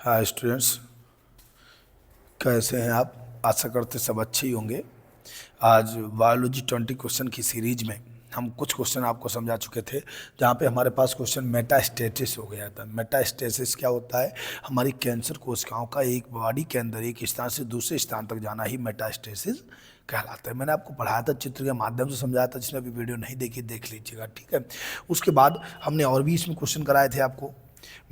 Hi students, कैसे हैं आप? आशा करते सब अच्छे ही होंगे। आज बायोलॉजी 20 क्वेश्चन की सीरीज में हम कुछ क्वेश्चन आपको समझा चुके थे, जहाँ पे हमारे पास क्वेश्चन मेटास्टेसिस हो गया था। मेटास्टेसिस क्या होता है? हमारी कैंसर कोशिकाओं का एक बॉडी के अंदर एक स्थान से दूसरे स्थान तक जाना ही मेटास्टेसिस कहलाता है। मैंने आपको पढ़ाया था, चित्र के माध्यम से समझाया था। जिसने अभी वीडियो नहीं देखी देख लीजिएगा, ठीक है। उसके बाद हमने और भी इसमें क्वेश्चन कराए थे आपको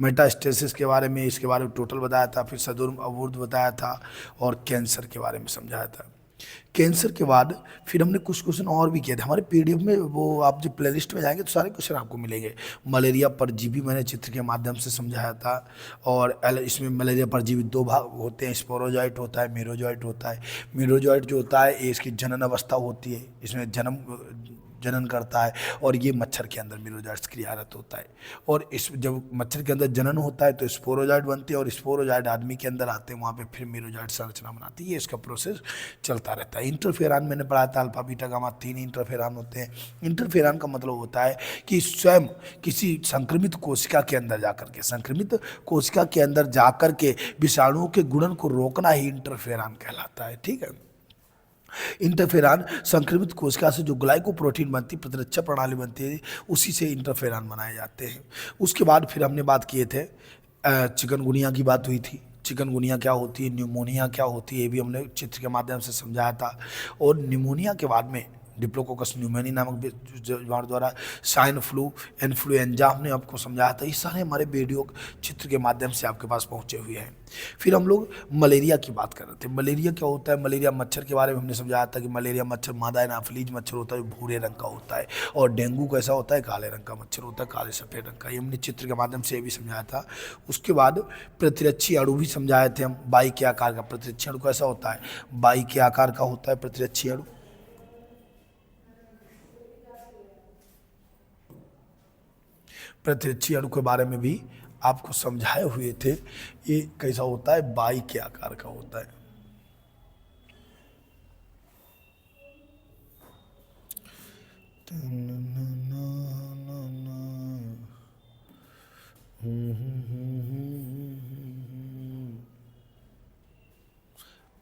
मेटास्टेसिस के बारे में, इसके बारे में टोटल बताया था, फिर सदुर्म अवुर्ध बताया था और कैंसर के बारे में समझाया था। कैंसर के बाद फिर हमने कुछ क्वेश्चन और भी किए थे हमारे पीडीएफ में। वो आप जब प्लेलिस्ट में जाएंगे तो सारे क्वेश्चन आपको मिलेंगे। मलेरिया परजीवी मैंने चित्र के माध्यम से समझाया था। और इसमें मलेरिया परजीवी दो भाग होते हैं, स्पोरोजॉइट होता है, मीरोजॉइट होता है। मीरोजॉइट जो होता है ये इसकी जनन अवस्था होती है, इसमें जनन करता है और ये मच्छर के अंदर मीरोजॉइट्स क्रियारत होता है। और इस जब मच्छर के अंदर जनन होता है तो स्पोरोजॉइट बनते हैं और स्पोरोजॉइट आदमी के अंदर आते हैं, वहाँ पे फिर मीरोजॉइट संरचना बनाती है। इसका प्रोसेस चलता रहता है। इंटरफेरान मैंने पढ़ा था, अल्फा बीटा गामा 3 इंटरफेरान होते हैं। इंटरफेरान का मतलब होता है कि स्वयं किसी संक्रमित कोशिका के अंदर जाकर के, संक्रमित कोशिका के अंदर जाकर के विषाणुओं के गुणन को रोकना ही इंटरफेरान कहलाता है, ठीक है। इंटरफेरान संक्रमित कोशिका से जो ग्लाइकोप्रोटीन बनती, प्रतिरक्षा प्रणाली बनती है, उसी से इंटरफेरान बनाए जाते हैं। उसके बाद फिर हमने बात किए थे, चिकनगुनिया की बात हुई थी। चिकनगुनिया क्या होती है, न्यूमोनिया क्या होती है, ये भी हमने चित्र के माध्यम से समझाया था। और न्यूमोनिया के बाद में डिप्लोकोकस न्यूमोनी नामक बीमारी द्वारा स्वाइन फ्लू, इन्फ्लुएंजा हमने आपको समझाया था। ये सारे हमारे वीडियो चित्र के माध्यम से आपके पास पहुंचे हुए हैं। फिर हम लोग मलेरिया की बात कर रहे थे। मलेरिया क्या होता है? मलेरिया मच्छर के बारे में हमने समझाया था कि मलेरिया मच्छर मादा एनाफिलीज मच्छर होता है, भूरे रंग का होता है। और डेंगू कैसा होता है? काले रंग का मच्छर होता है, काले सफ़ेद रंग का। ये हमने चित्र के माध्यम से ये भी समझाया था। उसके बाद प्रतिरक्षी अणु भी समझाए थे हम। बाई के आकार का प्रतिरक्षी अणु कैसा होता है? बाई के आकार का होता है प्रतिरक्षी अणु। प्रतिरक्षी अणु के बारे में भी आपको समझाए हुए थे। ये कैसा होता है? बाई के आकार का होता है।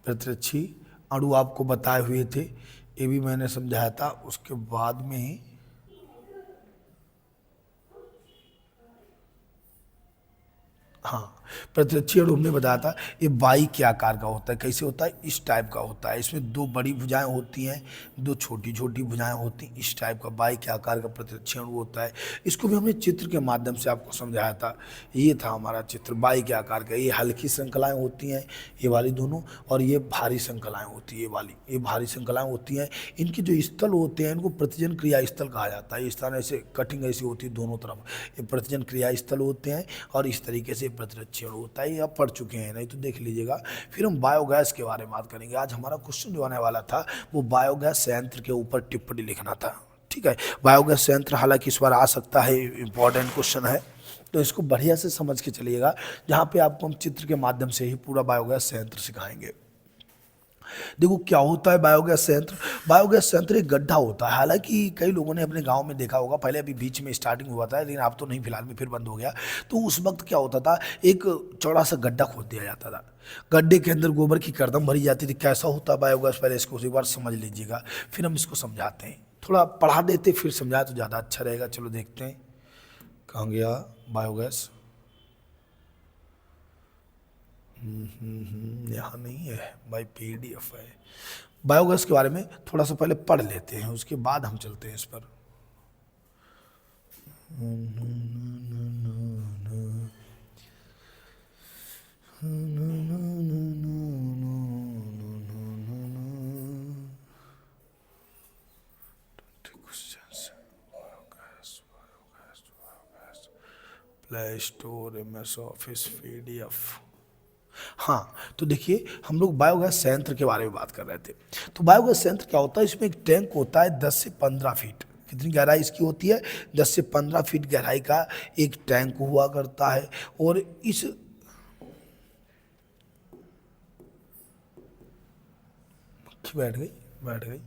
प्रतिरक्षी अणु आपको बताए हुए थे, ये भी मैंने समझाया था। उसके बाद में हाँ, प्रतिरक्षी अणु हमने बताया था, ये बाई के आकार का होता है। कैसे होता है? इस टाइप का होता है। इसमें दो बड़ी भुजाएं होती हैं, दो छोटी छोटी भुजाएं होती हैं। इस टाइप का बाई के आकार का प्रतिरक्षी अणु होता है। इसको भी हमने चित्र के माध्यम से आपको समझाया था। ये था हमारा चित्र बाई के आकार का। ये हल्की श्रृंखलाएँ होती हैं, ये वाली दोनों, और ये भारी श्रृंखलाएँ होती है, ये वाली। ये भारी श्रृंखलाएँ होती हैं। इनके जो स्थल होते हैं इनको प्रतिजन क्रिया स्थल कहा जाता है। इस तरह से कटिंग ऐसी होती है दोनों तरफ, ये प्रतिजन क्रिया स्थल होते हैं। और इस तरीके से प्रतिरक्षी अणु होता है। ये आप पढ़ चुके हैं, नहीं तो देख लीजिएगा। फिर हम बायोगैस के बारे में बात करेंगे। आज हमारा क्वेश्चन जो आने वाला था वो बायोगैस संयंत्र के ऊपर टिप्पणी लिखना था, ठीक है। बायोगैस संयंत्र हालांकि इस बार आ सकता है, इंपॉर्टेंट क्वेश्चन है, तो इसको बढ़िया से समझ के चलिएगा। जहाँ पे आपको हम चित्र के माध्यम से ही पूरा बायोगैस संयंत्र सिखाएंगे। देखो क्या होता है बायोगैस संयंत्र। बायोगैस संयंत्र एक गड्ढा होता है। हालांकि कई लोगों ने अपने गांव में देखा होगा, पहले अभी बीच में स्टार्टिंग हुआ था, लेकिन अब तो नहीं, फिलहाल में फिर बंद हो गया। तो उस वक्त क्या होता था, एक चौड़ा सा गड्ढा खोद दिया जाता था। गड्ढे के अंदर गोबर की करदम भरी जाती थी। कैसा होता है बायोगैस, पहले इसको एक बार समझ लीजिएगा, फिर हम इसको समझाते हैं। थोड़ा पढ़ा देते फिर समझाए तो ज़्यादा अच्छा रहेगा। चलो देखते हैं कहाँ गया बायोगैस। यहाँ नहीं है भाई, PDF है। बायोगैस के बारे में थोड़ा सा पहले पढ़ लेते हैं, उसके बाद हम चलते हैं इस पर। Play store, MS office, PDF। हाँ, तो देखिए हम लोग बायोगैस संयंत्र के बारे में बात कर रहे थे। तो बायोगैस संयंत्र क्या होता है? इसमें एक टैंक होता है 10 से 15 फीट। कितनी गहराई इसकी होती है? 10 से 15 फीट गहराई का एक टैंक हुआ करता है। और इस बैठ गई।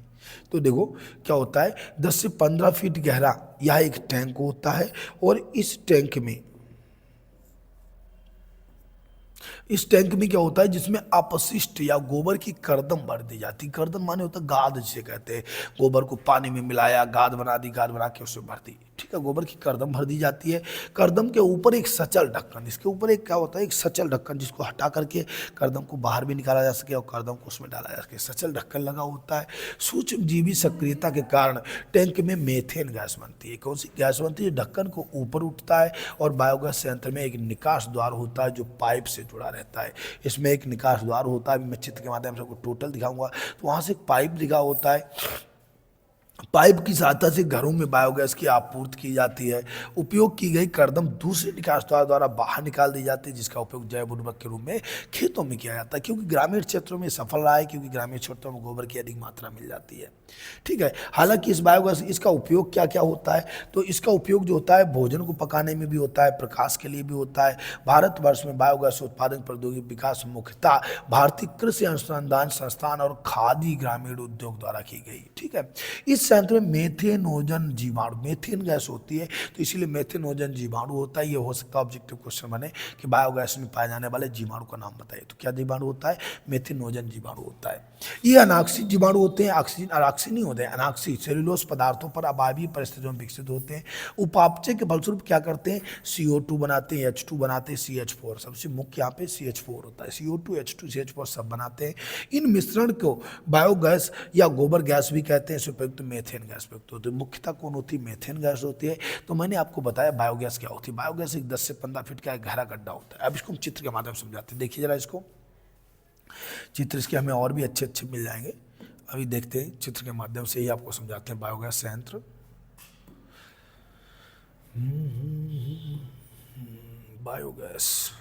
तो देखो क्या होता है, 10 से 15 फीट गहरा यह एक टैंक होता है। और इस टैंक में इस टैंक में क्या होता है, जिसमें अपशिष्ट या गोबर की करदम भर दी जाती है। करदम माने होता है गाद जिसे कहते हैं। गोबर को पानी में मिलाया, गाद बना दी, गाद बना के उसमें भर दी, ठीक है, गोबर की करदम भर दी जाती है। करदम के ऊपर एक सचल ढक्कन, इसके ऊपर एक क्या होता है, एक सचल ढक्कन, जिसको हटा करके करदम को बाहर भी निकाला जा सके और करदम को उसमें डाला जा सके। सचल ढक्कन लगा होता है। सूक्ष्मजीवी सक्रियता के कारण टैंक में मेथेन गैस बनती है। कौन सी गैस बनती है? ढक्कन को ऊपर उठता है और बायोगैस संयंत्र में एक निकास द्वार होता है जो पाइप से जुड़ा रहता है। इसमें एक निकास द्वार होता है, मैं चित्र के माध्यम से आपको टोटल दिखाऊंगा। तो वहाँ से एक पाइप दिखा होता है। पाइप की सहायता से घरों में बायोगैस की आपूर्ति की जाती है। उपयोग की गई करदम दूसरे निकास द्वार द्वारा बाहर निकाल दी जाती है, जिसका उपयोग जैव उर्वरक के रूप में खेतों में किया जाता है। क्योंकि ग्रामीण क्षेत्रों में सफल रहा है, क्योंकि ग्रामीण क्षेत्रों में गोबर की अधिक मात्रा मिल जाती है, ठीक है। हालांकि इस बायोगैस, इसका उपयोग क्या क्या होता है, तो इसका उपयोग जो होता है भोजन को पकाने में भी होता है, प्रकाश के लिए भी होता है। भारतवर्ष में बायोगैस उत्पादन प्रौद्योगिकी विकास मुख्यतः भारतीय कृषि अनुसंधान संस्थान और खादी ग्रामीण उद्योग द्वारा की गई, ठीक है। इस संयंत्र में मेथेनोजन जीवाणु, मेथेन गैस होती है, तो इसीलिए मेथेनोजन जीवाणु होता है। ये हो सकता है ऑब्जेक्टिव क्वेश्चन बने कि बायोगैस में पाए जाने वाले जीवाणु का नाम बताइए। तो क्या जीवाणु होता है? मेथेनोजन जीवाणु होता है। ये अनाक्सी जीवाणु होते हैं। ऑक्सीजन अनाक्सी नहीं होते हैं, अनाक्सी सेलुलोज पदार्थों पर अवायवीय परिस्थितियों में विकसित होते हैं। उपापचय के फलस्वरूप क्या करते हैं? CO2 बनाते हैं, H2 बनाते हैं, CH4। सबसे मुख्य यहाँ पे CH4 होता है। CO2 H2 CH4 सब बनाते हैं। इन मिश्रण को बायोगैस या गोबर गैस भी कहते हैं। इसमें प्रयुक्त मेथेन गैस प्रयुक्त होती है। मुख्यतः कौन होती है? मेथेन गैस होती है। तो मैंने आपको बताया बायोगैस क्या होती है। बायोगैस एक 10 से 15 फीट का एक गहरा गड्ढा होता है। अब इसको हम चित्र के माध्यम से समझाते हैं। देखिए जरा इसको, चित्र इसके हमें और भी अच्छे अच्छे मिल जाएंगे। अभी देखते हैं, चित्र के माध्यम से ही आपको समझाते हैं बायोगैस संयंत्र। बायोगैस,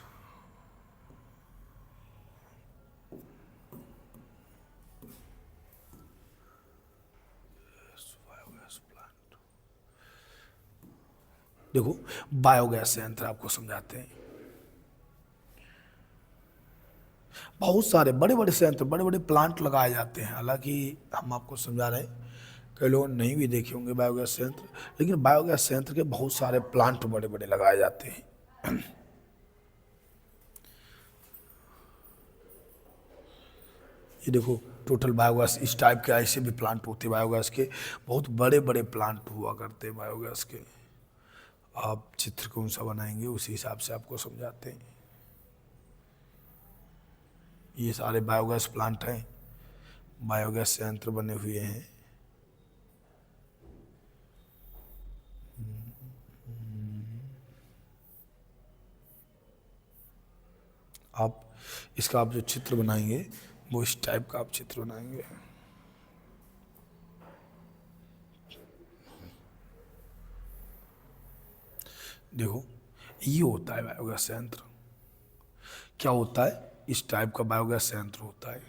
देखो बायोगैस संयंत्र आपको समझाते हैं। बहुत सारे बड़े बड़े संयंत्र, बड़े बड़े प्लांट लगाए जाते हैं। हालांकि हम आपको समझा रहे हैं, कई लोग नहीं भी देखे होंगे बायोगैस संयंत्र, लेकिन बायोगैस संयंत्र के बहुत सारे प्लांट बड़े बड़े लगाए जाते हैं। ये देखो टोटल बायोगैस, इस टाइप के ऐसे भी प्लांट होते हैं बायोगैस के, बहुत बड़े बड़े प्लांट हुआ करते हैं बायोगैस के। आप चित्र कौन सा बनाएंगे उसी हिसाब से आपको समझाते हैं। ये सारे बायोगैस प्लांट हैं, बायोगैस संयंत्र बने हुए हैं। आप इसका आप जो चित्र बनाएंगे वो इस टाइप का आप चित्र बनाएंगे। देखो ये होता है बायोगैस संयंत्र। क्या होता है? इस टाइप का बायोगैस संयंत्र होता है।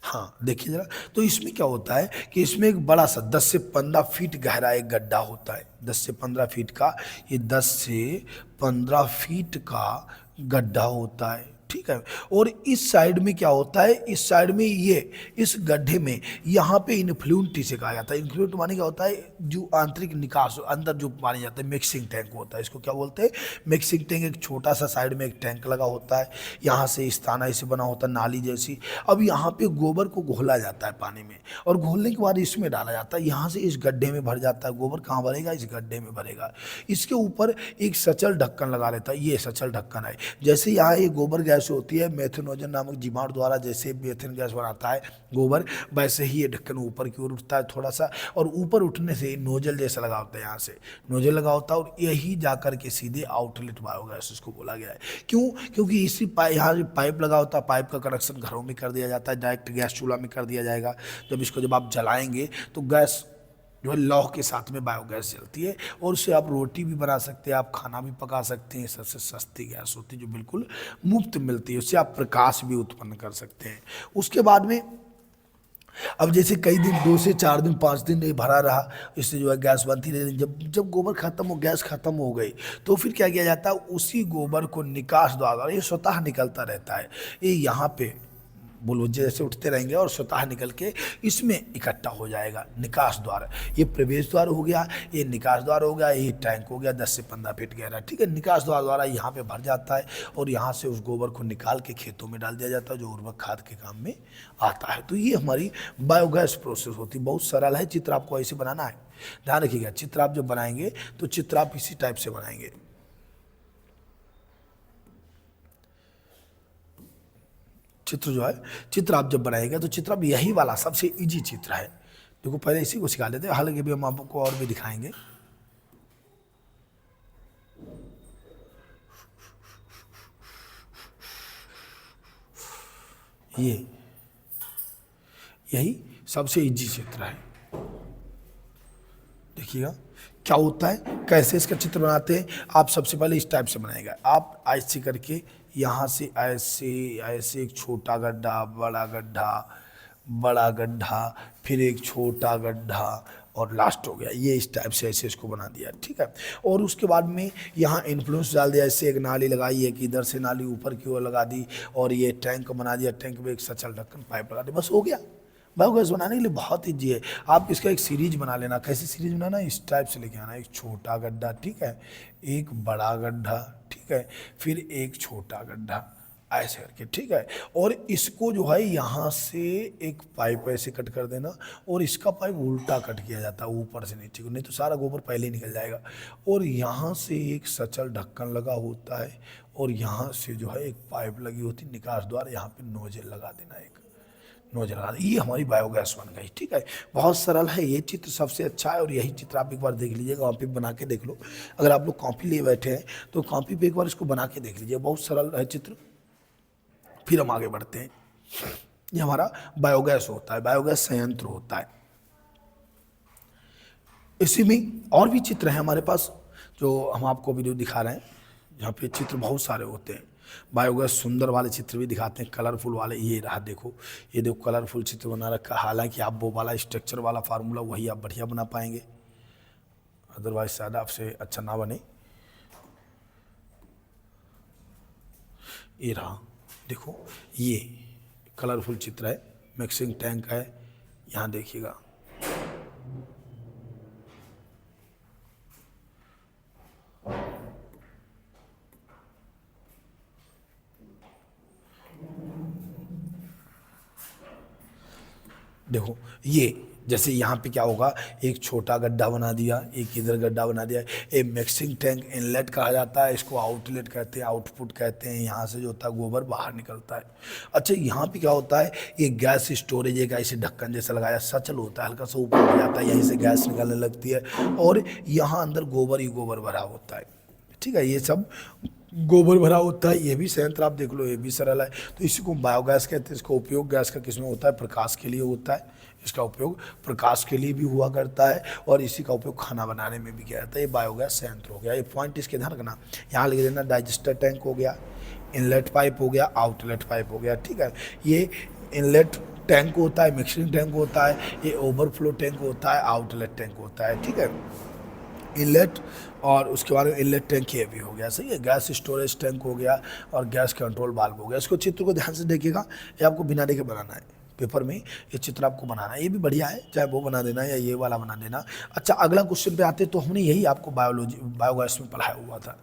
हाँ देखिए जरा, तो इसमें क्या होता है कि इसमें एक बड़ा सा 10 से 15 फीट गहरा एक गड्ढा होता है। 10 से 15 फीट का, ये 10 से 15 फीट का गड्ढा होता है, ठीक है। और इस साइड में क्या होता है, इस साइड में ये इस गड्ढे में यहाँ पे इन्फ्लुएंट इसे कहा जाता है। इन्फ्लुएंट माने क्या होता है? जो आंतरिक निकास अंदर जो माने जाता है, मिक्सिंग टैंक होता है। इसको क्या बोलते हैं? Mixing tank. एक छोटा सा साइड में एक टैंक लगा होता है, यहाँ से इस ताना ऐसे बना होता है नाली जैसी। अब यहाँ पे गोबर को घोला जाता है पानी में, और घोलने के बाद इसमें डाला जाता है। यहाँ से इस गड्ढे में भर जाता है। गोबर कहाँ भरेगा? इस गड्ढे में भरेगा। इसके ऊपर एक सचल ढक्कन लगा रहता है। ये सचल ढक्कन है। जैसे यहाँ ये गोबर गैस होती है, मेथेनोजन नामक जीवाणु द्वारा जैसे मेथेन गैस बनाता है गोबर, वैसे ही ये ढक्कन ऊपर की ओर उठता है थोड़ा सा, और ऊपर उठने से नोजल जैसा लगा होता है। यहाँ से नोजल लगा होता है, और यही जाकर के सीधे आउटलेट बायोगैस इसको बोला गया है। क्यों? क्योंकि इसी यहाँ पाइप लगा होता है, पाइप का कनेक्शन घरों में कर दिया जाता है, डायरेक्ट गैस चूल्हा में कर दिया जाएगा। जब आप जलाएंगे तो गैस जो है लौह के साथ में बायोगैस जलती है, और उससे आप रोटी भी बना सकते हैं, आप खाना भी पका सकते हैं। सबसे सस्ती गैस होती है जो बिल्कुल मुफ्त मिलती है। उससे आप प्रकाश भी उत्पन्न कर सकते हैं। उसके बाद में अब जैसे कई दिन, 2 से 4 दिन 5 दिन ये भरा रहा, इससे जो है गैस बनती रही। जब गोबर खत्म हो, गैस खत्म हो गई, तो फिर क्या किया जाता है? उसी गोबर को निकास द्वार, ये स्वतः निकलता रहता है। ये यहाँ पे बुलबुले जैसे उठते रहेंगे और स्वतः निकल के इसमें इकट्ठा हो जाएगा। निकास द्वार, ये प्रवेश द्वार हो गया, ये निकास द्वार हो गया, ये टैंक हो गया 10 से 15 फीट गहरा, ठीक है। निकास द्वार द्वारा यहाँ पे भर जाता है और यहाँ से उस गोबर को निकाल के खेतों में डाल दिया जाता है, जो उर्वरक खाद के काम में आता है। तो ये हमारी बायोगैस प्रोसेस होती है। बहुत सरल है, चित्र आपको ऐसे बनाना है, ध्यान रखिएगा। चित्र आप जब बनाएंगे तो चित्र आप इसी टाइप से बनाएंगे। चित्र जो है, चित्र आप जब बनाएंगे तो चित्र अब यही वाला सबसे इजी चित्र है। देखो पहले इसी को सिखा लेते हैं, हालांकि अभी हम आपको और भी दिखाएंगे। ये यही सबसे इजी चित्र है। देखिएगा क्या होता है, कैसे इसका चित्र बनाते हैं। आप सबसे पहले इस टाइप से बनाएगा, आप ऐसे करके यहाँ से ऐसे ऐसे एक छोटा गड्ढा, बड़ा गड्ढा, बड़ा गड्ढा, फिर एक छोटा गड्ढा और लास्ट हो गया। ये इस टाइप से ऐसे इसको बना दिया, ठीक है। और उसके बाद में यहाँ इन्फ्लुएंस डाल दिया, ऐसे एक नाली लगाई है कि इधर से नाली ऊपर की ओर लगा दी और ये टैंक बना दिया, टैंक में एक सचल ढक्कन पाइप लगा दी, बस हो गया। बायोगैस बनाने के लिए बहुत ईजी है। आप इसका एक सीरीज बना लेना। कैसे सीरीज बनाना, इस टाइप से लेके आना, एक छोटा गड्ढा, ठीक है, एक बड़ा गड्ढा, ठीक है, फिर एक छोटा गड्ढा, ऐसे करके, ठीक है। और इसको जो है यहाँ से एक पाइप ऐसे कट कर देना और इसका पाइप उल्टा कट किया जाता है ऊपर से नीचे को, नहीं तो सारा गोबर पहले ही निकल जाएगा। और यहाँ से एक सचल ढक्कन लगा होता है और यहाँ से जो है एक पाइप लगी होती है निकास द्वार, यहाँ पे नोजल लगा देना, एक नोजल लगा देना। ये हमारी बायोगैस बन गई, ठीक है। बहुत सरल है, ये चित्र सबसे अच्छा है और यही चित्र आप एक बार देख लीजिएगा, कॉपी पे बना के देख लो। अगर आप लोग कॉपी लिए बैठे हैं तो कॉपी पे एक बार इसको बना के देख लीजिए, बहुत सरल है चित्र। फिर हम आगे बढ़ते हैं। ये हमारा बायोगैस होता है, बायोगैस संयंत्र होता है। इसी में और भी चित्र हैं हमारे पास जो हम आपको वीडियो दिखा रहे हैं, जहाँ पे चित्र बहुत सारे होते हैं। बायोगैस सुंदर वाले चित्र भी दिखाते हैं, कलरफुल वाले। ये रहा, देखो ये देखो कलरफुल चित्र बना रखा। हालांकि आप वो वाला स्ट्रक्चर वाला फार्मूला वही आप बढ़िया बना पाएंगे, अदरवाइज शायद आपसे अच्छा ना बने। ये रहा, देखो ये कलरफुल चित्र है, मिक्सिंग टैंक है। यहाँ देखिएगा, देखो ये जैसे यहाँ पे क्या होगा, एक छोटा गड्ढा बना दिया, एक इधर गड्ढा बना दिया। ये मिक्सिंग टैंक इनलेट कहा जाता है, इसको आउटलेट कहते हैं, आउटपुट कहते हैं। यहाँ से जो होता है गोबर बाहर निकलता है। अच्छा यहाँ पे क्या होता है, ये गैस स्टोरेज एक ऐसे ढक्कन जैसा लगाया, सचल होता है, हल्का सा ऊपर हो जाता है, यहीं से गैस निकलने लगती है और यहाँ अंदर गोबर ही गोबर भरा होता है, ठीक है। ये सब गोबर भरा होता है। ये भी संयंत्र आप देख लो, ये भी सरल है। तो इसी को बायोगैस कहते हैं। इसका उपयोग गैस का किस में होता है, प्रकाश के लिए होता है। इसका उपयोग प्रकाश के लिए भी हुआ करता है और इसी का उपयोग खाना बनाने में भी किया जाता है। ये बायोगैस संयंत्र हो गया। ये पॉइंट इसके ध्यान रखना, यहाँ लिख देना डाइजेस्टर टैंक हो गया, इनलेट पाइप हो गया, आउटलेट पाइप हो गया, ठीक है। ये इनलेट टैंक होता है, मिक्सिंग टैंक होता है, ये ओवरफ्लो टैंक होता है, आउटलेट टैंक होता है, ठीक है। इनलेट और उसके बाद में इनलेट टैंक ये भी हो गया, सही है। गैस स्टोरेज टैंक हो गया और गैस कंट्रोल वाल्व हो गया। इसको चित्र को ध्यान से देखिएगा, ये आपको बिना देखे बनाना है, पेपर में ये चित्र आपको बनाना है। ये भी बढ़िया है, चाहे वो बना देना या ये वाला बना देना। अच्छा अगला क्वेश्चन पे आते तो हमने यही आपको बायोगैस में पढ़ाया हुआ था,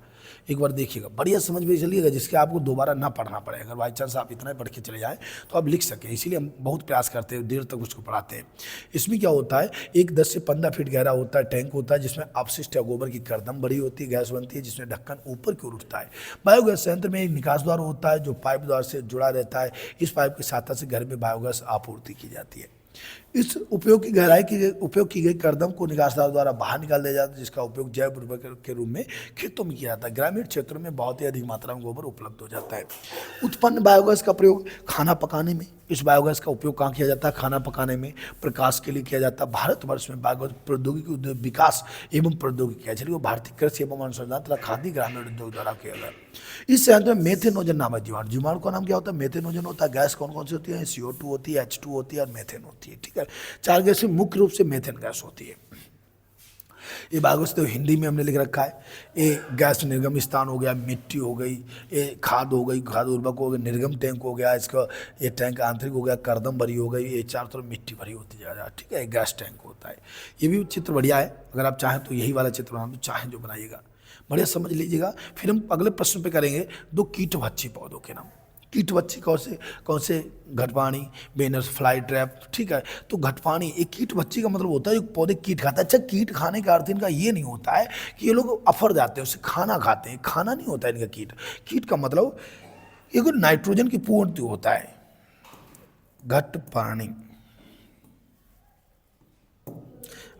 एक बार देखिएगा, बढ़िया समझ में चलिएगा, जिसके आपको दोबारा ना पढ़ना पड़े। अगर बाई चांस आप इतना ही पढ़ के चले जाएँ तो आप लिख सकें, इसीलिए हम बहुत प्रयास करते हैं, देर तक उसको पढ़ाते हैं। इसमें क्या होता है, एक 10 से 15 फीट गहरा होता है टैंक होता है, जिसमें अपशिष्ट या गोबर की करदम भरी होती है, गैस बनती है, जिसमें ढक्कन ऊपर की ओर उठता है। बायोगैस संयंत्र में एक निकास द्वार होता है जो पाइप द्वार से जुड़ा रहता है। इस पाइप की सहायता से घर में बायोगैस आपूर्ति की जाती है। इस उपयोग की गई करदम को निकासद्वार द्वारा बाहर निकाल दिया जाता है, जिसका उपयोग जैव उर्वरक के रूप में खेतों में किया जाता है। ग्रामीण क्षेत्रों में बहुत ही अधिक मात्रा में गोबर उपलब्ध हो जाता है। उत्पन्न बायोगैस का प्रयोग खाना पकाने में, इस बायोगैस का उपयोग कहाँ किया जाता है, खाना पकाने में, प्रकाश के लिए किया जाता है। भारतवर्ष में बायोगैस प्रौद्योगिकी उद्योग विकास एवं प्रौद्योगिकी, चलिए वो भारतीय कृषि एवं अनुसंधान तथा खाद्य ग्रामीण उद्योग द्वारा किया गया। इस संयंत्र में मेथेनोजन नामक जीवाणु, जीवाणु का नाम क्या होता है, मेथेनोजन होता है। गैस कौन कौन सी होती है, CO2 होती है, H2 होती है और मेथेन होती है, ठीक है। 4 गैस मुख्य रूप से मेथेन गैस होती है। ये बागोश तो हिंदी में हमने लिख रखा है। ये गैस निर्गम स्थान हो गया, मिट्टी हो गई, ये खाद हो गई, खाद उर्वरक हो गया, निर्गम टैंक हो गया, इसका ये टैंक आंतरिक हो गया, करदम भरी हो गई, ये चारों तरफ मिट्टी भरी होती जा रहा है। ठीक है, गैस टैंक होता है। ये भी चित्र बढ़िया है, अगर आप चाहें तो यही वाला चित्र बनाना, तो चाहें जो बनाइएगा, बढ़िया समझ लीजिएगा। फिर हम अगले प्रश्न पे करेंगे 2 कीटभक्षी पौधों के नाम। कीटभक्षी कौन से? घटपानी, वेनस, फ्लाई ट्रैप। ठीक है, तो घटपानी एक कीटभक्षी का मतलब होता है एक पौधे कीट खाता है। अच्छा, कीट खाने का अर्थ इनका ये नहीं होता है कि ये लोग अफर जाते हैं, उससे खाना खाते हैं, खाना नहीं होता है इनका कीट। कीट का मतलब ये कोई नाइट्रोजन की पूर्ति होता है। घटपानी,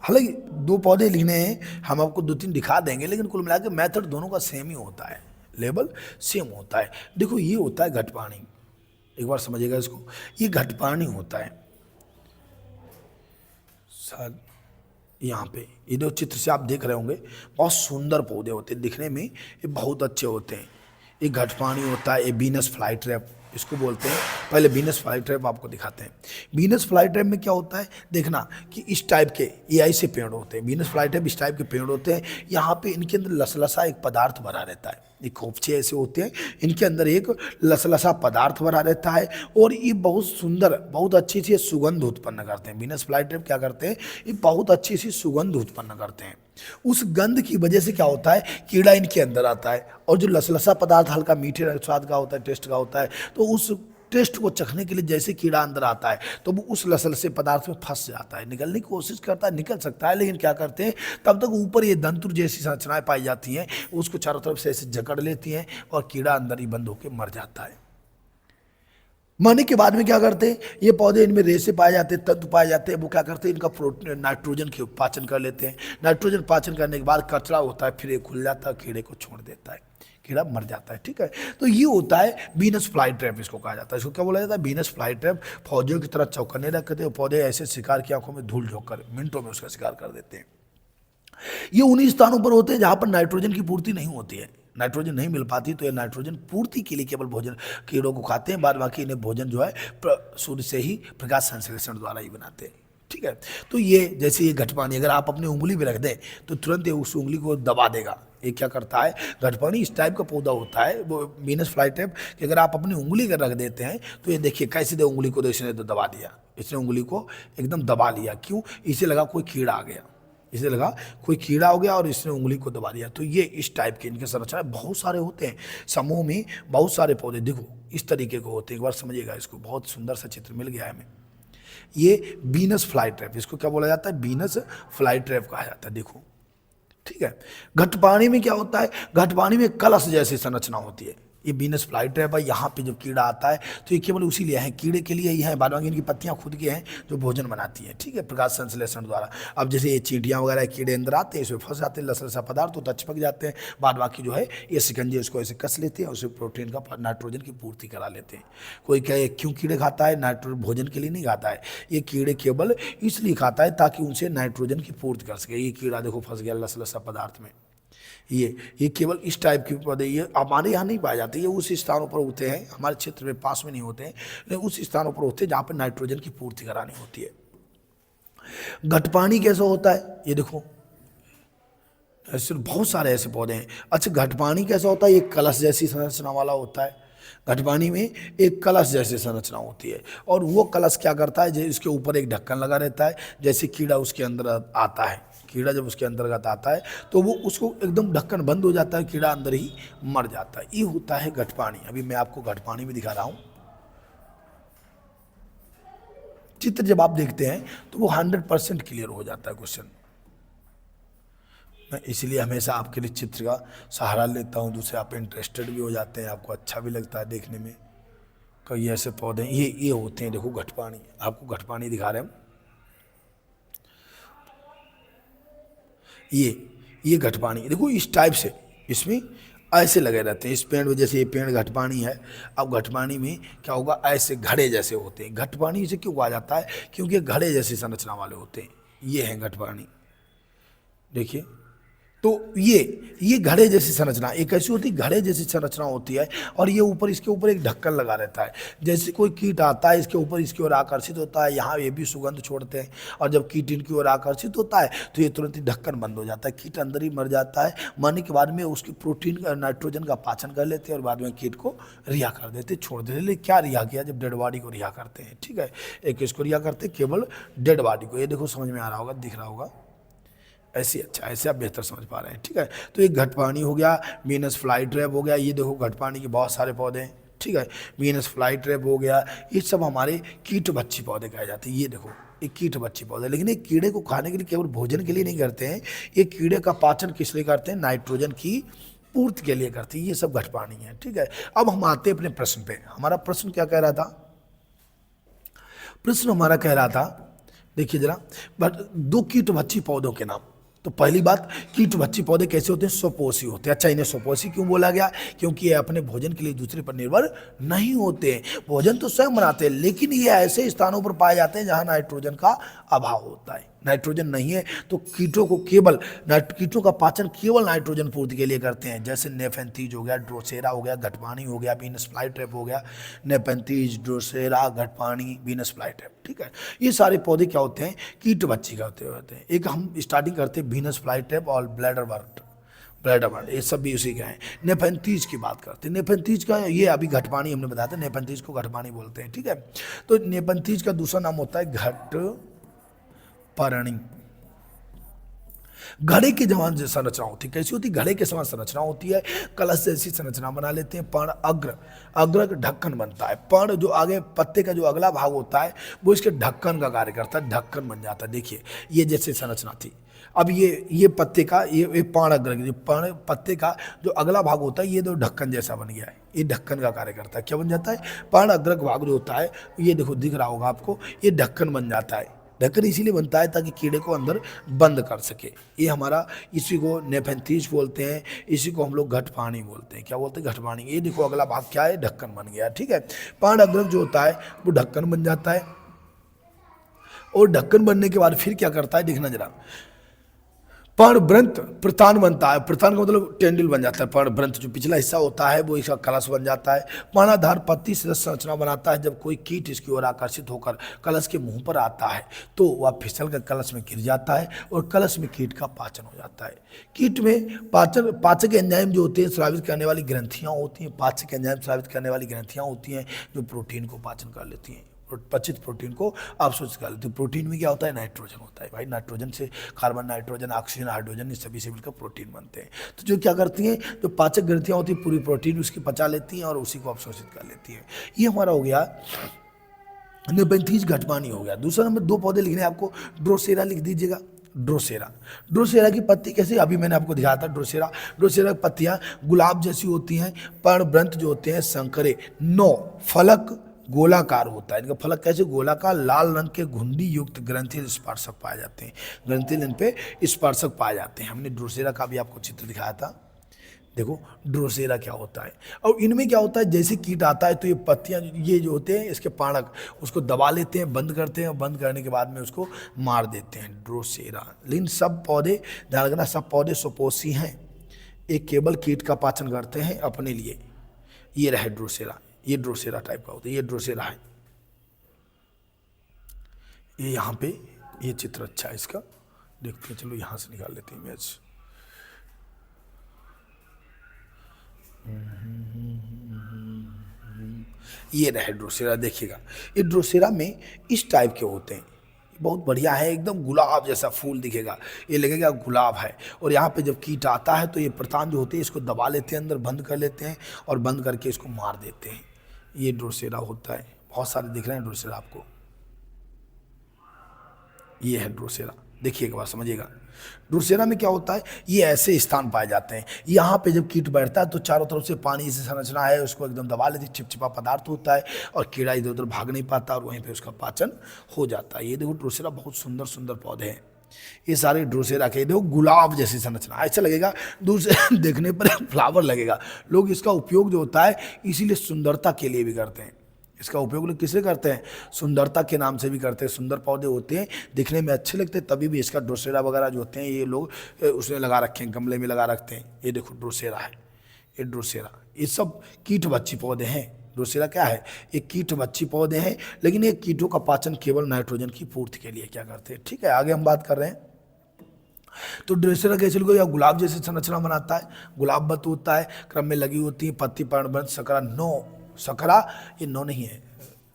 हालांकि 2 पौधे लिखने हैं, हम आपको 2-3 दिखा देंगे, लेकिन कुल मिला के मैथड दोनों का सेम ही होता है, लेवल सेम होता है। देखो ये होता है घटपानी, एक बार समझिएगा इसको, ये घटपानी होता है। शायद यहाँ पे ये 2 चित्र से आप देख रहे होंगे, बहुत सुंदर पौधे होते हैं, दिखने में ये बहुत अच्छे होते हैं। ये घटपानी होता है, ये वीनस फ्लाई ट्रैप इसको बोलते हैं। पहले वीनस फ्लाई ट्रैप आपको दिखाते हैं। वीनस फ्लाई ट्रैप में क्या होता है, देखना कि इस टाइप के ये ऐसे पेड़ होते हैं। वीनस फ्लाई ट्रैप इस टाइप के पेड़ होते हैं, यहाँ पे इनके अंदर लसलसा एक पदार्थ भरा रहता है। ये खोपचे ऐसे होते हैं, इनके अंदर एक लसलसा पदार्थ भरा रहता है, और ये बहुत सुंदर, बहुत अच्छी सी सुगंध उत्पन्न करते हैं। वीनस फ्लाई ट्रैप क्या करते हैं, ये बहुत अच्छी सी सुगंध उत्पन्न करते हैं। उस गंध की वजह से क्या होता है, कीड़ा इनके अंदर आता है, और जो लसलसा पदार्थ हल्का मीठे स्वाद का होता है, टेस्ट का होता है, तो उस टेस्ट को चखने के लिए जैसे कीड़ा अंदर आता है तो वो उस लसलसे पदार्थ में फंस जाता है, निकलने की कोशिश करता है, निकल सकता है, लेकिन क्या करते हैं, तब तक ऊपर ये दंतुर जैसी संरचनाएं पाई जाती हैं, उसको चारों तरफ से ऐसे जकड़ लेती हैं, और कीड़ा अंदर ही बंद होकर मर जाता है। मरने के बाद में क्या करते हैं, ये पौधे, इनमें रेशे पाए जाते हैं, तंतु पाए जाते हैं, वो क्या करते हैं, इनका प्रोटीन नाइट्रोजन के पाचन कर लेते हैं। नाइट्रोजन पाचन करने के बाद कचरा होता है, फिर ये खुल जाता है, कीड़े को छोड़ देता है, कीड़ा मर जाता है। ठीक है, तो ये होता है वीनस फ्लाई ट्रैप, इसको कहा जाता है। इसको क्या बोला जाता है, वीनस फ्लाई ट्रैप। फौजियों की तरह चौकन्ने रखते हैं, पौधे ऐसे शिकार की आंखों में धूल झोंककर मिनटों में उसका शिकार कर देते हैं। ये उन्हीं स्थानों पर होते हैं जहां पर नाइट्रोजन की पूर्ति नहीं होती है, नाइट्रोजन नहीं मिल पाती, तो ये नाइट्रोजन पूर्ति के लिए केवल भोजन कीड़ों को खाते हैं, बाद बाकी इन्हें भोजन जो है सूर्य से ही प्रकाश संश्लेषण द्वारा ही बनाते हैं। ठीक है, तो ये जैसे ये घटपानी, अगर आप अपनी उंगली में रख दें तो तुरंत ये उस उंगली को दबा देगा। ये क्या करता है, घटपानी इस टाइप का पौधा होता है, वो वीनस फ्लाई टाइप, कि अगर आप अपनी उंगली कर रख देते हैं तो ये देखिए कैसे दे उंगली को, इसने तो दबा दिया, इसने उंगली को एकदम दबा लिया। क्यों, इसे लगा कोई कीड़ा आ गया, इसे लगा कोई कीड़ा हो गया और इसने उंगली को दबा दिया। तो ये इस टाइप के इनके संरचना बहुत सारे होते हैं, समूह में बहुत सारे पौधे देखो इस तरीके को होते हैं। एक बार समझिएगा इसको, बहुत सुंदर सा चित्र मिल गया है हमें। ये वीनस फ्लाई ट्रैप, इसको क्या बोला जाता है, वीनस फ्लाई ट्रैप कहा जाता है। देखो ठीक है, घटपानी में क्या होता है, घटपानी में कलश जैसी संरचना होती है। ये वीनस फ्लाई ट्रैप है, यहाँ पे जब कीड़ा आता है तो ये केवल उसी लिए है, कीड़े के लिए ही है, बाद बाकी इनकी पत्तियाँ खुद की हैं जो भोजन बनाती हैं। ठीक है, प्रकाश संश्लेषण द्वारा। अब जैसे ये चींटियाँ वगैरह कीड़े अंदर आते हैं, इसमें फंस जाते हैं, लसलसा पदार्थ होता है, चिपक जाते हैं, बाद बाकी जो है ये शिकंजे उसको ऐसे कस लेते हैं, उसे प्रोटीन का नाइट्रोजन की पूर्ति करा लेते हैं। कोई कहे क्यों कीड़े खाता है, नाइट्रोजन भोजन के लिए नहीं खाता है, ये कीड़े केवल इसलिए खाता है ताकि उनसे नाइट्रोजन की पूर्ति कर सके। ये कीड़ा देखो फंस गया लसलसा पदार्थ में, ये केवल इस टाइप के पौधे ये हमारे यहाँ नहीं पाए जाते, ये उस स्थानों पर होते हैं, हमारे क्षेत्र में पास में नहीं होते हैं, लेकिन उस स्थानों पर होते हैं जहाँ पर नाइट्रोजन की पूर्ति करानी होती है। घटपानी कैसा होता है, ये देखो ऐसे बहुत सारे ऐसे पौधे हैं। अच्छा, घटपानी कैसा होता है, ये कलश जैसी संरचना वाला होता है। घटपानी में एक कलश जैसी संरचना होती है, और वो कलश क्या करता है, इसके ऊपर एक ढक्कन लगा रहता है, जैसे कीड़ा उसके अंदर आता है, कीड़ा जब उसके अंतर्गत आता है तो वो उसको एकदम ढक्कन बंद हो जाता है, कीड़ा अंदर ही मर जाता है। ये होता है घटपानी। अभी मैं आपको घटपानी में दिखा रहा हूँ। चित्र जब आप देखते हैं तो वो 100% क्लियर हो जाता है क्वेश्चन। मैं इसलिए हमेशा आपके लिए चित्र का सहारा लेता हूँ, दूसरे आप इंटरेस्टेड भी हो जाते हैं, आपको अच्छा भी लगता है देखने में। कई ऐसे पौधे ये होते हैं, देखो घटपानी, आपको घटपानी दिखा रहे हैं हम। ये घटपानी देखो इस टाइप से, इसमें ऐसे लगे रहते हैं। इस पेड़ में जैसे ये पेड़ घटपानी है, अब घटपानी में क्या होगा, ऐसे घड़े जैसे होते हैं। घटपानी इसे क्यों कहा जाता है, क्योंकि घड़े जैसी संरचना वाले होते हैं। ये हैं घटपानी, देखिए तो ये घड़े जैसी संरचना, एक ऐसी होती है घड़े जैसी संरचना होती है, और ये ऊपर, इसके ऊपर एक ढक्कन लगा रहता है। जैसे कोई कीट आता है इसके ऊपर, इसकी ओर आकर्षित होता है, यहाँ ये भी सुगंध छोड़ते हैं, और जब कीट इनकी ओर आकर्षित होता है तो ये तुरंत ही ढक्कन बंद हो जाता है, कीट अंदर ही मर जाता है। मरने के बाद में उसकी प्रोटीन नाइट्रोजन का पाचन कर लेते हैं और बाद में कीट को रिहा कर देते, छोड़ देते। लेकिन क्या रिहा किया? जब डेड बॉडी को रिहा करते हैं, ठीक है। एक इसको रिहा करते हैं, केवल डेड बॉडी को। ये देखो समझ में आ रहा होगा, दिख रहा होगा ऐसे। अच्छा, ऐसे आप बेहतर समझ पा रहे हैं, ठीक है। तो एक घटपानी हो गया, वीनस फ्लाई ट्रैप हो गया, ये देखो घटपानी के बहुत सारे पौधे हैं, ठीक है। वीनस फ्लाई ट्रैप हो गया, ये सब हमारे कीट बच्ची पौधे कहे जाते हैं। ये देखो एक कीट बच्ची पौधे, लेकिन एक कीड़े को खाने के लिए, केवल भोजन के लिए नहीं करते हैं। ये कीड़े का पाचन किस लिए करते हैं? नाइट्रोजन की पूर्ति के लिए करते हैं। ये सब घटपानी है, ठीक है। अब हम आते हैं अपने प्रश्न पे। हमारा प्रश्न क्या कह रहा था? प्रश्न हमारा कह रहा था, देखिए जरा, बट 2 कीट बच्ची पौधों के नाम। तो पहली बात, कीट बच्ची पौधे कैसे होते हैं? स्वपोषी होते हैं। अच्छा, इन्हें स्वपोषी क्यों बोला गया? क्योंकि ये अपने भोजन के लिए दूसरे पर निर्भर नहीं होते हैं। भोजन तो स्वयं बनाते हैं, लेकिन ये ऐसे स्थानों पर पाए जाते हैं जहां नाइट्रोजन का अभाव होता है। नाइट्रोजन नहीं है तो कीटों को कीटों का पाचन केवल नाइट्रोजन पूर्ति के लिए करते हैं। जैसे नेफेंथीज हो गया, ड्रोसेरा हो गया, घटपानी हो गया, वीनस फ्लाई ट्रैप हो गया। नेफेंथीज, ड्रोसेरा, घटपानी, वीनस फ्लाई ट्रैप, ठीक है। ये सारे पौधे क्या होते हैं? कीट बच्ची करते होते हैं। एक हम स्टार्टिंग करते हैं वीनस फ्लाई ट्रैप और ब्लैडर वर्ट, ये सब भी उसी का है। नेफेंथीज की बात करते हैं। नेफेंथीज का ये अभी घटपानी हमने बताया था, नेफेंथीज को घटपानी बोलते हैं, ठीक है। तो नेफेंथीज का दूसरा नाम होता है घटपर्णी। घड़े के समान संरचना होती है। कैसी होती है? घड़े के समान संरचना होती है, कलश जैसी संरचना बना लेते हैं। पर्ण अग्र ढक्कन बनता है। पर्ण जो आगे पत्ते का जो अगला भाग होता है वो इसके ढक्कन का कार्य करता है, ढक्कन बन जाता है। देखिए ये जैसे संरचना थी। अब ये पत्ते का ये पर्ण अग्र, पर्ण पत्ते का जो अगला भाग होता है ये दो ढक्कन जैसा बन गया है, ये ढक्कन का कार्य करता है। क्या बन जाता है? पर्ण अग्र भाग जो होता है, ये देखो दिख रहा होगा आपको, ये ढक्कन बन जाता है। ढक्कन इसीलिए बनता है ताकि कीड़े को अंदर बंद कर सके। ये हमारा, इसी को नेफेंथीज बोलते हैं, इसी को हम लोग घटपानी बोलते हैं। क्या बोलते हैं? घटपानी। ये देखो अगला भाग क्या है? ढक्कन बन गया, ठीक है। पर्ण अग्र जो होता है वो ढक्कन बन जाता है, और ढक्कन बनने के बाद फिर क्या करता है? देखना जरा, पर्णवृंत प्रतान बनता है। प्रतान का मतलब टेंडल बन जाता है। पर्णवृंत जो पिछला हिस्सा होता है वो इसका कलश बन जाता है। पर्णाधार पत्ती से संरचना बनाता है। जब कोई कीट इसकी ओर आकर्षित होकर कलश के मुंह पर आता है तो वह फिसल कर कलश में गिर जाता है और कलश में कीट का पाचन हो जाता है। कीट में पाचक एंजाइम जो होते हैं, स्रावित करने वाली ग्रंथियाँ होती हैं। पाचक एंजाइम स्रावित करने वाली ग्रंथियाँ होती हैं जो प्रोटीन को पाचन कर लेती हैं, पचित प्रोटीन को अवशोषित कर लेते हैं। प्रोटीन में क्या होता है? नाइट्रोजन होता है भाई। नाइट्रोजन से कार्बन, नाइट्रोजन, ऑक्सीजन, हाइड्रोजन, इस सभी से मिलकर प्रोटीन बनते हैं। तो जो क्या करती हैं, जो पाचक ग्रंथियाँ होती हैं पूरी प्रोटीन उसकी पचा लेती हैं और उसी को अवशोषित कर लेती हैं। ये हमारा हो गया नेपेंथीज घटपानी हो गया। दूसरा नंबर 2 पौधे लिखने आपको, ड्रोसेरा लिख दीजिएगा। ड्रोसेरा की पत्ती कैसे? अभी मैंने आपको दिखाया था। ड्रोसेरा की पत्तियाँ गुलाब जैसी होती हैं। पर्णवृंत जो होते हैं संकरे 9 फलक गोलाकार होता है। इनका फलक कैसे? गोलाकार, लाल रंग के घुंडी युक्त ग्रंथिल स्पर्शक पाए जाते हैं। ग्रंथिल इन पे स्पर्शक पाए जाते हैं। हमने ड्रोसेरा का भी आपको चित्र दिखाया था। देखो ड्रोसेरा क्या होता है। और इनमें क्या होता है, जैसे कीट आता है तो ये पत्तियां, ये जो होते हैं इसके पाणक, उसको दबा लेते हैं, बंद करते हैं, और बंद करने के बाद में उसको मार देते हैं। ड्रोसेरा। लेकिन सब पौधे, ध्यान रखना, सब पौधे स्वपोषी हैं। एक केवल कीट का पाचन करते हैं अपने लिए। ये रहे ड्रोसेरा। ये ड्रोसेरा टाइप का होता है। ये ड्रोसेरा है। ये यहाँ पे ये चित्र अच्छा है इसका, देखते हैं। चलो यहाँ से निकाल लेते हैं इमेज। ये रहे ड्रोसेरा, देखिएगा। ये ड्रोसेरा में इस टाइप के होते हैं। बहुत बढ़िया है, एकदम गुलाब जैसा फूल दिखेगा, ये लगेगा गुलाब है। और यहाँ पे जब कीट आता है तो ये प्रतान जो होते हैं इसको दबा लेते हैं, अंदर बंद कर लेते हैं और बंद करके इसको मार देते हैं। ये ड्रोसेरा होता है। बहुत सारे दिख रहे हैं ड्रोसेरा आपको। ये है ड्रोसेरा, देखिएगा, बात समझिएगा। ड्रोसेरा में क्या होता है, ये ऐसे स्थान पाए जाते हैं। यहाँ पे जब कीट बैठता है तो चारों तरफ से पानी से संरचना है, उसको एकदम दबा लेती, चिपचिपा पदार्थ होता है और कीड़ा इधर उधर भाग नहीं पाता और वहीं पे उसका पाचन हो जाता है। ये देखो ड्रोसेरा, बहुत सुंदर सुंदर पौधे हैं ये सारे ड्रोसेरा के। देखो गुलाब जैसी संरचना, ऐसा लगेगा दूर से देखने पर फ्लावर लगेगा। लोग इसका उपयोग जो होता है इसीलिए सुंदरता के लिए भी करते हैं। इसका उपयोग लोग किससे करते हैं? सुंदरता के नाम से भी करते हैं। सुंदर पौधे होते हैं, दिखने में अच्छे लगते हैं, तभी भी इसका ड्रोसेरा वगैरह जो होते हैं ये लोग उसमें लगा रखे हैं, गमले में लगा रखते हैं। ये देखो ड्रोसेरा है, ये ड्रोसेरा, ये सब कीट बच्ची पौधे हैं। ड्रोसेरा क्या है? ये कीट बच्ची पौधे हैं, लेकिन ये कीटों का पाचन केवल नाइट्रोजन की पूर्ति के लिए क्या करते हैं। ठीक है, आगे हम बात कर रहे हैं। तो ड्रेसेरा कैसे को या गुलाब जैसे संरचना बनाता है, गुलाब बत होता है, क्रम में लगी होती है, पत्ती पर्णबंध, सकरा, नो सकरा, ये नो नहीं है,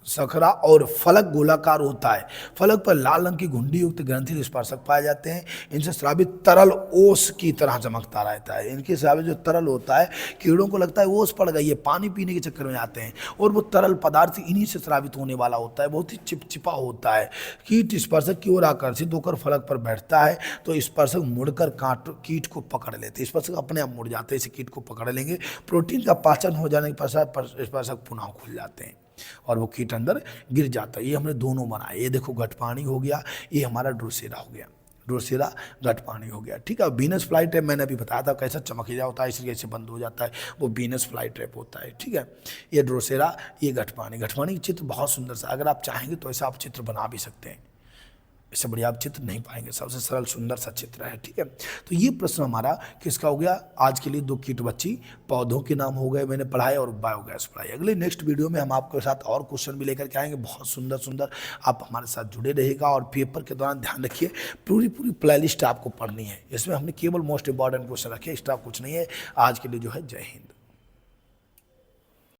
सकरा, और फलक गोलाकार होता है। फलक पर लाल रंग की घुंडी युक्त ग्रंथि स्पर्शक पाए जाते हैं। इनसे स्रावित तरल ओस की तरह चमकता रहता है। इनके स्रावित जो तरल होता है, कीड़ों को लगता है ओस पड़ गई है, पानी पीने के चक्कर में आते हैं, और वो तरल पदार्थ इन्हीं से स्रावित होने वाला होता है, बहुत ही चिपचिपा होता है। कीट स्पर्शक की ओर आकर्षित होकर फलक पर बैठता है तो स्पर्शक मुड़कर कीट को पकड़ लेते हैं। स्पर्शक अपने आप मुड़ जाते हैं, इसे कीट को पकड़ लेंगे। प्रोटीन का पाचन हो जाने के पश्चात स्पर्शक पुनः खुल जाते हैं और वो कीट अंदर गिर जाता है। ये हमने दोनों बनाए। ये देखो घटपानी हो गया, ये हमारा ड्रोसेरा हो गया, ड्रोसेरा घटपानी हो गया। ठीक है, वीनस फ्लाई ट्रैप मैंने अभी बताया था कैसा चमकीला होता है, इसलिए कैसे बंद हो जाता है, वो वीनस फ्लाई ट्रैप होता है। ठीक है, ये ड्रोसेरा, ये घटपानी। घटपानी की चित्र बहुत सुंदर सा, अगर आप चाहेंगे तो ऐसा आप चित्र बना भी सकते हैं। इससे बढ़िया आप चित्र नहीं पाएंगे, सबसे सरल सुंदर सा चित्र है। ठीक है, तो ये प्रश्न हमारा किसका हो गया आज के लिए? दो कीट बच्ची पौधों के नाम हो गए, मैंने पढ़ाए, और बायोगैस पढ़ाई। अगले नेक्स्ट वीडियो में हम आपके साथ और क्वेश्चन भी लेकर के आएंगे, बहुत सुंदर सुंदर। आप हमारे साथ जुड़े रहेगा, और पेपर के दौरान ध्यान रखिए पूरी प्ले लिस्ट आपको पढ़नी है। इसमें हमने केवल मोस्ट इंपॉर्टेंट क्वेश्चन रखे, एक्स्ट्रा कुछ नहीं है। आज के लिए जो है, जय हिंद।